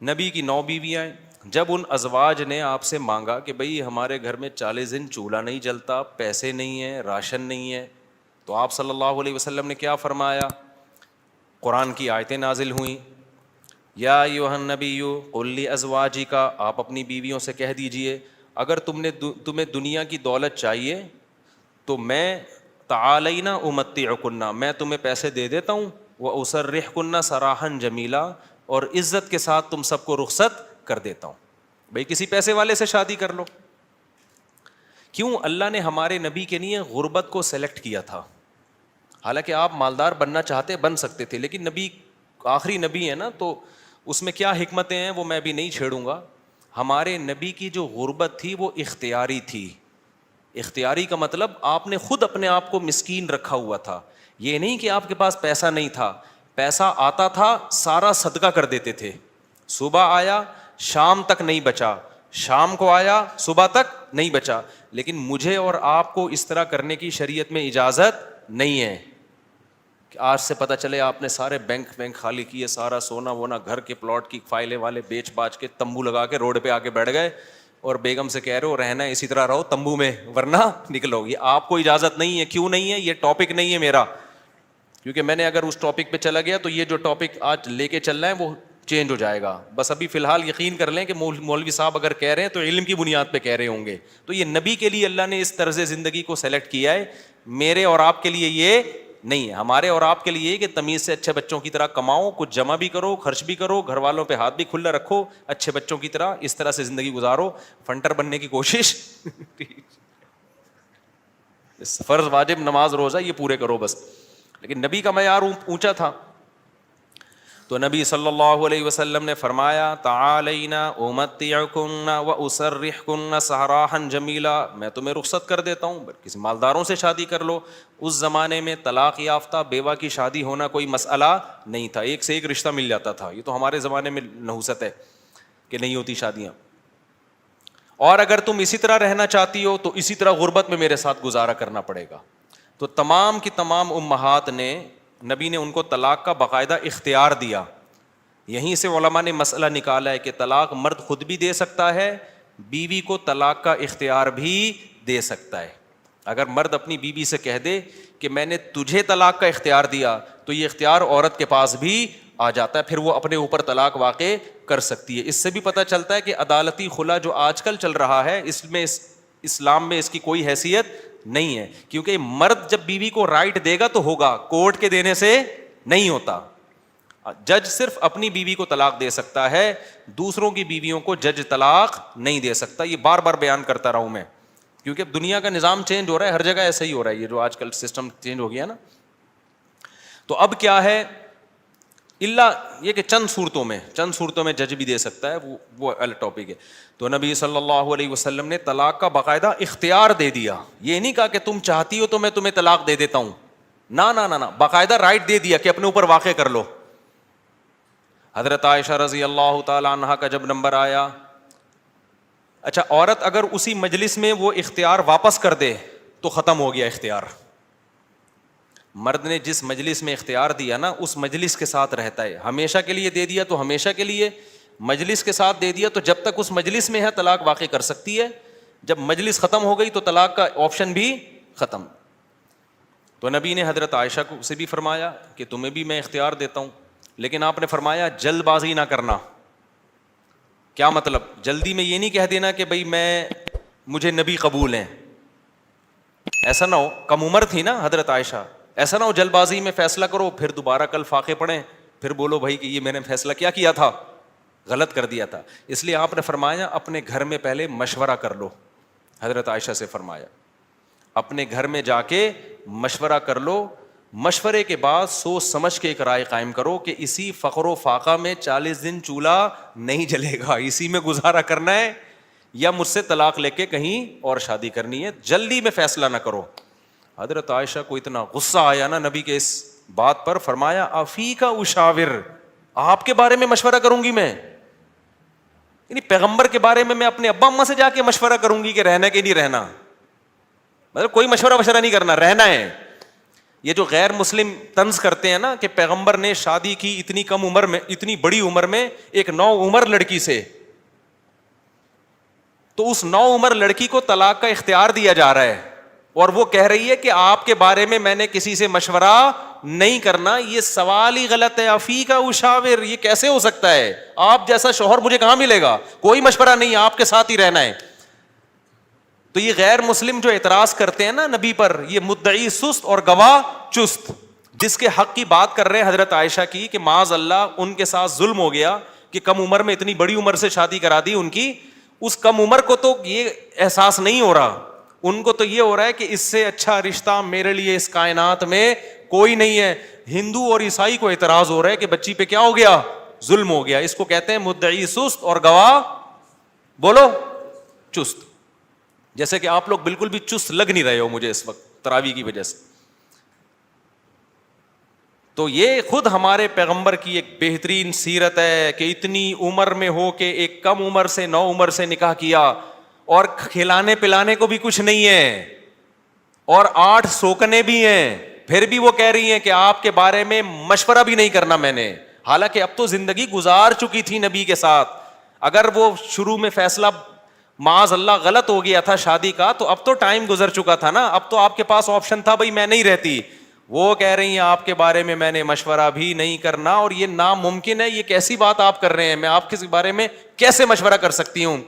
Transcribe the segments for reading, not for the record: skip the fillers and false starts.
نبی کی 9 بیویاں ہیں. جب ان ازواج نے آپ سے مانگا کہ بھئی ہمارے گھر میں 40 دن چولہا نہیں جلتا, پیسے نہیں ہیں, راشن نہیں ہے, تو آپ صلی اللہ علیہ وسلم نے کیا فرمایا؟ قرآن کی آیتیں نازل ہوئیں. یا ایھا النبی قل لازواجک, آپ اپنی بیویوں سے کہہ دیجئے اگر تمہیں دنیا کی دولت چاہیے تو میں تعالینا امتعکن, میں تمہیں پیسے دے دیتا ہوں, واسرحکن سراحا جمیلا, اور عزت کے ساتھ تم سب کو رخصت کر دیتا ہوں. بھئی کسی پیسے والے سے شادی کر لو. کیوں اللہ نے ہمارے نبی کے لیے غربت کو سلیکٹ کیا تھا؟ حالانکہ آپ مالدار بننا چاہتے بن سکتے تھے, لیکن نبی آخری نبی ہے نا, تو اس میں کیا حکمتیں ہیں وہ میں بھی نہیں چھیڑوں گا. ہمارے نبی کی جو غربت تھی وہ اختیاری تھی. اختیاری کا مطلب آپ نے خود اپنے آپ کو مسکین رکھا ہوا تھا. یہ نہیں کہ آپ کے پاس پیسہ نہیں تھا, پیسہ آتا تھا سارا صدقہ کر دیتے تھے. صبح آیا شام تک نہیں بچا, شام کو آیا صبح تک نہیں بچا. لیکن مجھے اور آپ کو اس طرح کرنے کی شریعت میں اجازت نہیں ہے کہ آج سے پتہ چلے آپ نے سارے بینک خالی کیے, سارا سونا وونا, گھر کے پلاٹ کی فائلیں والے بیچ باچ کے تمبو لگا کے روڈ پہ آ کے بیٹھ گئے اور بیگم سے کہہ رہے ہو رہنا ہے اسی طرح رہو تمبو میں ورنہ نکلو. یہ آپ کو اجازت نہیں ہے. کیوں نہیں ہے؟ یہ ٹاپک نہیں ہے میرا, کیونکہ میں نے اگر اس ٹاپک پہ چلا گیا تو یہ جو ٹاپک آج لے کے چل رہا ہے وہ چینج ہو جائے گا. بس ابھی فی الحال یقین کر لیں کہ مولوی صاحب اگر کہہ رہے ہیں تو علم کی بنیاد پہ کہہ رہے ہوں گے. تو یہ نبی کے لیے اللہ نے اس طرز زندگی کو سلیکٹ کیا ہے, میرے اور آپ کے لیے یہ نہیں ہے. ہمارے اور آپ کے لیے کہ تمیز سے اچھے بچوں کی طرح کماؤ, کچھ جمع بھی کرو, خرچ بھی کرو, گھر والوں پہ ہاتھ بھی کھلا رکھو, اچھے بچوں کی طرح اس طرح سے زندگی گزارو, فنٹر بننے کی کوشش فرض واجب نماز روزہ یہ پورے کرو بس. لیکن نبی کا معیار اونچا تھا. تو نبی صلی اللہ علیہ وسلم نے فرمایا تعالینا امتعکن واسرحکن سراحا جمیلا, میں تمہیں رخصت کر دیتا ہوں, کسی مالداروں سے شادی کر لو. اس زمانے میں طلاق یافتہ بیوہ کی شادی ہونا کوئی مسئلہ نہیں تھا, ایک سے ایک رشتہ مل جاتا تھا. یہ تو ہمارے زمانے میں نحوست ہے کہ نہیں ہوتی شادیاں. اور اگر تم اسی طرح رہنا چاہتی ہو تو اسی طرح غربت میں میرے ساتھ گزارا کرنا پڑے گا. تو تمام کی تمام امہات نے, نبی نے ان کو طلاق کا باقاعدہ اختیار دیا. یہیں سے علماء نے مسئلہ نکالا ہے کہ طلاق مرد خود بھی دے سکتا ہے, بیوی کو طلاق کا اختیار بھی دے سکتا ہے. اگر مرد اپنی بیوی سے کہہ دے کہ میں نے تجھے طلاق کا اختیار دیا تو یہ اختیار عورت کے پاس بھی آ جاتا ہے, پھر وہ اپنے اوپر طلاق واقع کر سکتی ہے. اس سے بھی پتہ چلتا ہے کہ عدالتی خلا جو آج کل چل رہا ہے اس میں اسلام میں اس کی کوئی حیثیت نہیں ہے, کیونکہ مرد جب بیوی کو رائٹ دے گا تو ہوگا, کورٹ کے دینے سے نہیں ہوتا. جج صرف اپنی بیوی کو طلاق دے سکتا ہے, دوسروں کی بیویوں کو جج طلاق نہیں دے سکتا. یہ بار بار بیان کرتا رہا ہوں میں, کیونکہ دنیا کا نظام چینج ہو رہا ہے, ہر جگہ ایسا ہی ہو رہا ہے, یہ جو آج کل سسٹم چینج ہو گیا نا. تو اب کیا ہے, اللہ یہ کہ چند صورتوں میں جج بھی دے سکتا ہے, وہ الگ ٹاپک ہے. تو نبی صلی اللہ علیہ وسلم نے طلاق کا باقاعدہ اختیار دے دیا. یہ نہیں کہا کہ تم چاہتی ہو تو میں تمہیں طلاق دے دیتا ہوں, نہ, باقاعدہ رائٹ دے دیا کہ اپنے اوپر واقع کر لو. حضرت عائشہ رضی اللہ تعالی عنہا کا جب نمبر آیا, اچھا عورت اگر اسی مجلس میں وہ اختیار واپس کر دے تو ختم ہو گیا اختیار. مرد نے جس مجلس میں اختیار دیا نا اس مجلس کے ساتھ رہتا ہے, ہمیشہ کے لیے دے دیا تو ہمیشہ کے لیے, مجلس کے ساتھ دے دیا تو جب تک اس مجلس میں ہے طلاق واقع کر سکتی ہے, جب مجلس ختم ہو گئی تو طلاق کا آپشن بھی ختم. تو نبی نے حضرت عائشہ کو سے بھی فرمایا کہ تمہیں بھی میں اختیار دیتا ہوں, لیکن آپ نے فرمایا جلد بازی نہ کرنا. کیا مطلب؟ جلدی میں یہ نہیں کہہ دینا کہ بھئی مجھے نبی قبول ہیں, ایسا نہ ہو. کم عمر تھی نا حضرت عائشہ, ایسا نہ ہو جلد بازی میں فیصلہ کرو پھر دوبارہ کل فاقے پڑیں, پھر بولو بھائی کہ یہ میں نے فیصلہ کیا تھا, غلط کر دیا تھا. اس لیے آپ نے فرمایا اپنے گھر میں پہلے مشورہ کر لو. حضرت عائشہ سے فرمایا اپنے گھر میں جا کے مشورہ کر لو, مشورے کے بعد سوچ سمجھ کے ایک رائے قائم کرو کہ اسی فقر و فاقہ میں 40 دن چولہا نہیں جلے گا, اسی میں گزارا کرنا ہے یا مجھ سے طلاق لے کے کہیں اور شادی کرنی ہے. جلدی میں فیصلہ نہ کرو. حضرت عائشہ کو اتنا غصہ آیا نا نبی کے اس بات پر, فرمایا افیک اشاور, آپ کے بارے میں مشورہ کروں گی میں, یعنی پیغمبر کے بارے میں اپنے ابا اماں سے جا کے مشورہ کروں گی کہ رہنا کہ نہیں رہنا. مطلب کوئی مشورہ نہیں کرنا, رہنا ہے. یہ جو غیر مسلم طنز کرتے ہیں نا کہ پیغمبر نے شادی کی اتنی کم عمر میں، اتنی بڑی عمر میں ایک نو عمر لڑکی سے، تو اس نو عمر لڑکی کو طلاق کا اختیار دیا جا رہا ہے، اور وہ کہہ رہی ہے کہ آپ کے بارے میں نے کسی سے مشورہ نہیں کرنا. یہ سوال ہی غلط ہے. افیک اشاور، یہ کیسے ہو سکتا ہے؟ آپ جیسا شوہر مجھے کہاں ملے گا؟ کوئی مشورہ نہیں، آپ کے ساتھ ہی رہنا ہے. تو یہ غیر مسلم جو اعتراض کرتے ہیں نا نبی پر، یہ مدعی سست اور گواہ چست. جس کے حق کی بات کر رہے ہیں حضرت عائشہ کی کہ معاذ اللہ ان کے ساتھ ظلم ہو گیا کہ کم عمر میں اتنی بڑی عمر سے شادی کرا دی ان کی. اس کم عمر کو تو یہ احساس نہیں ہو رہا، ان کو تو یہ ہو رہا ہے کہ اس سے اچھا رشتہ میرے لیے اس کائنات میں کوئی نہیں ہے. ہندو اور عیسائی کو اعتراض ہو رہا ہے کہ بچی پہ کیا ہو گیا؟ ظلم ہو گیا. اس کو کہتے ہیں مدعی سست اور گواہ بولو چست. جیسے کہ آپ لوگ بالکل بھی چست لگ نہیں رہے ہو مجھے اس وقت تراویح کی وجہ سے. تو یہ خود ہمارے پیغمبر کی ایک بہترین سیرت ہے کہ اتنی عمر میں ہو کے ایک کم عمر سے، نو عمر سے نکاح کیا، اور کھلانے پلانے کو بھی کچھ نہیں ہے، اور 8 سوکنے بھی ہیں، پھر بھی وہ کہہ رہی ہیں کہ آپ کے بارے میں مشورہ بھی نہیں کرنا میں نے. حالانکہ اب تو زندگی گزار چکی تھی نبی کے ساتھ. اگر وہ شروع میں فیصلہ معاذ اللہ غلط ہو گیا تھا شادی کا، تو اب تو ٹائم گزر چکا تھا نا. اب تو آپ کے پاس آپشن تھا بھائی میں نہیں رہتی. وہ کہہ رہی ہیں آپ کے بارے میں نے مشورہ بھی نہیں کرنا، اور یہ ناممکن ہے. یہ کیسی بات آپ کر رہے ہیں؟ میں آپ کے بارے میں کیسے مشورہ کر سکتی ہوں؟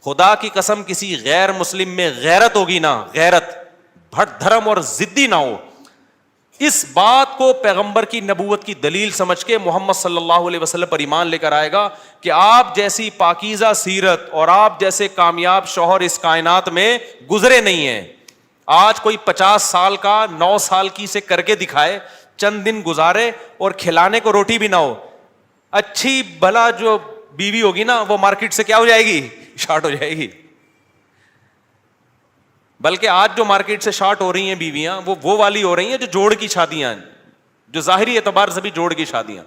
خدا کی قسم کسی غیر مسلم میں غیرت ہوگی نا، غیرت، بھٹ دھرم اور ضدی نہ ہو، اس بات کو پیغمبر کی نبوت کی دلیل سمجھ کے محمد صلی اللہ علیہ وسلم پر ایمان لے کر آئے گا کہ آپ جیسی پاکیزہ سیرت اور آپ جیسے کامیاب شوہر اس کائنات میں گزرے نہیں ہیں. آج کوئی 50 سال کا 9 سال کی سے کر کے دکھائے، چند دن گزارے اور کھلانے کو روٹی بھی نہ ہو، اچھی بھلا جو بیوی ہوگی نا وہ مارکیٹ سے کیا ہو جائے گی؟ شارٹ ہو جائے گی. بلکہ آج جو مارکیٹ سے شارٹ ہو رہی ہیں بیویاں، وہ والی ہو رہی ہیں جو جوڑ کی شادیاں، جو ظاہری اعتبار سے بھی جوڑ کی شادیاں.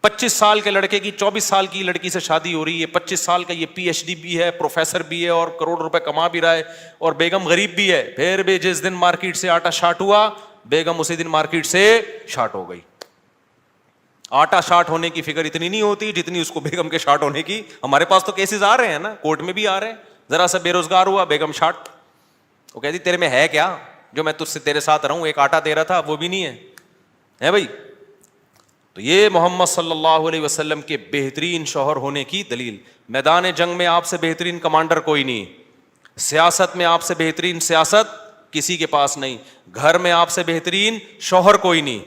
25 سال کے لڑکے کی 24 سال کی لڑکی سے شادی ہو رہی ہے. 25 سال کا یہ PhD بھی ہے، پروفیسر بھی ہے، اور کروڑ روپے کما بھی رہا ہے، اور بیگم غریب بھی ہے. پھر بھی جس دن مارکیٹ سے آٹا شارٹ ہوا، بیگم اسی دن مارکیٹ سے شارٹ ہو گئی. آٹا شارٹ ہونے کی فکر اتنی نہیں ہوتی جتنی اس کو بیگم کے شارٹ ہونے کی. ہمارے پاس تو کیسز آ رہے ہیں نا، کورٹ میں بھی آ رہے ہیں. ذرا سا بے روزگار ہوا، بیگم شارٹ. وہ کہتی تیرے میں ہے کیا جو میں تجھ سے تیرے ساتھ رہوں؟ ایک آٹا دے رہا تھا وہ بھی نہیں ہے بھائی. تو یہ محمد صلی اللہ علیہ وسلم کے بہترین شوہر ہونے کی دلیل. میدان جنگ میں آپ سے بہترین کمانڈر کوئی نہیں، سیاست میں آپ سے بہترین سیاست کسی کے پاس نہیں، گھر میں آپ سے بہترین شوہر کوئی نہیں.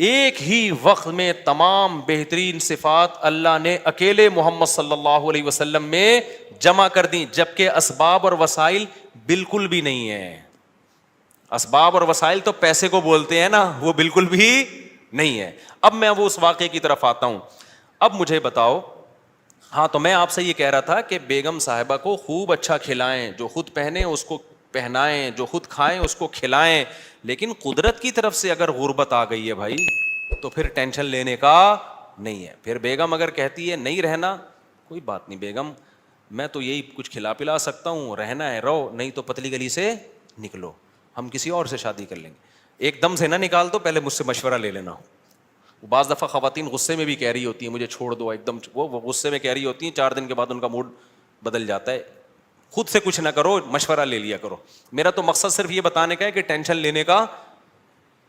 ایک ہی وقت میں تمام بہترین صفات اللہ نے اکیلے محمد صلی اللہ علیہ وسلم میں جمع کر دی، جبکہ اسباب اور وسائل بالکل بھی نہیں ہے. اسباب اور وسائل تو پیسے کو بولتے ہیں نا، وہ بالکل بھی نہیں ہے. اب میں وہ اس واقعے کی طرف آتا ہوں. اب مجھے بتاؤ، ہاں تو میں آپ سے یہ کہہ رہا تھا کہ بیگم صاحبہ کو خوب اچھا کھلائیں، جو خود پہنے اس کو پہنائیں، جو خود کھائیں اس کو کھلائیں. لیکن قدرت کی طرف سے اگر غربت آ گئی ہے بھائی تو پھر ٹینشن لینے کا نہیں ہے. پھر بیگم اگر کہتی ہے نہیں رہنا، کوئی بات نہیں بیگم، میں تو یہی کچھ کھلا پلا سکتا ہوں، رہنا ہے رہو، نہیں تو پتلی گلی سے نکلو، ہم کسی اور سے شادی کر لیں گے. ایک دم سے نہ نکال دو، پہلے مجھ سے مشورہ لے لینا. بعض دفعہ خواتین غصے میں بھی کہہ رہی ہوتی ہیں مجھے چھوڑ دو، ایک دم وہ غصے میں کہہ رہی ہوتی ہیں، 4 دن کے بعد ان کا موڈ بدل جاتا ہے. خود سے کچھ نہ کرو، مشورہ لے لیا کرو. میرا تو مقصد صرف یہ بتانے کا ہے کہ ٹینشن لینے کا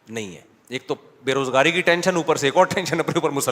نہیں ہے. ایک تو بے روزگاری کی ٹینشن، اوپر سے ایک اور ٹینشن اپنے اوپر مسلط